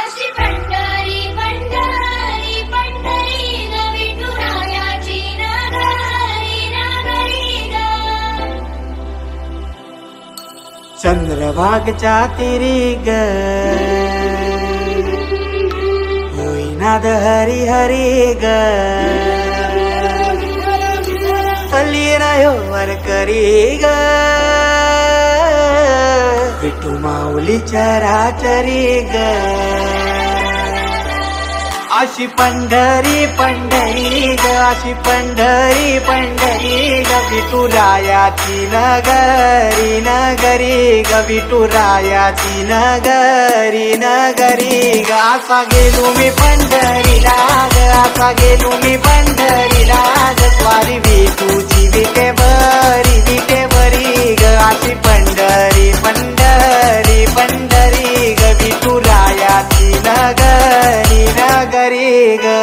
अशी पंढरी पंढरी पंढरी ग विठुरायाची नगरी नगरी ग चंद्रभागच्या तिरी ग होईनाद हरी हरी ग वर करी ग विठू माऊली चराचरी ग अशी पंढरी पंढरी ग अशी पंढरी पंढरी ग विठुरायाची नगरी नगरी ग विठुरायाची नगरी नगरी ग असा गेलो मी पंढरीला ग असा गेलो मी पंढरीला ग स्वारी विठूची विटे बरी ग अशी पंढरी पंढरी पंढरी ग विठुरायाची नगरी नगरी ग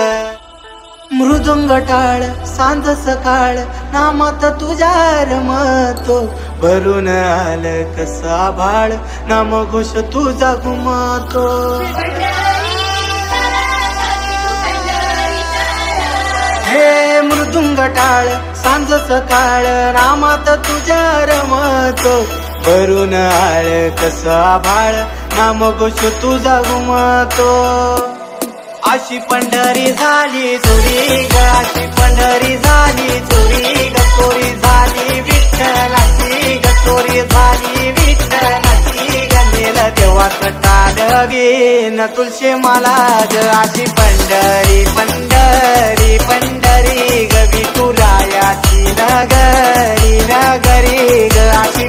मृदुंग टाळ सांज सकाळ नामात तुझ्या रमतो भरून आलं कसा भाळ नाम घोष तुझा घुमतो हे मृदुंग टाळ सांज सकाळ नामात तुझ्या रमतो भरून आळ कसा भाळ नाम घोष तुझा घुमतो अशी पंढरी झाली चोरी ग अशी पंढरी झाली चोरी ग चोरी झाली विठ्ठलाची ग चोरी झाली विठ्ठलाची ग नेलं तेव्हा कटाळवी न तुळशी मला ग अशी पंढरी पंढरी पंढरी ग विठुरायाची नगरी नगरी ग अशी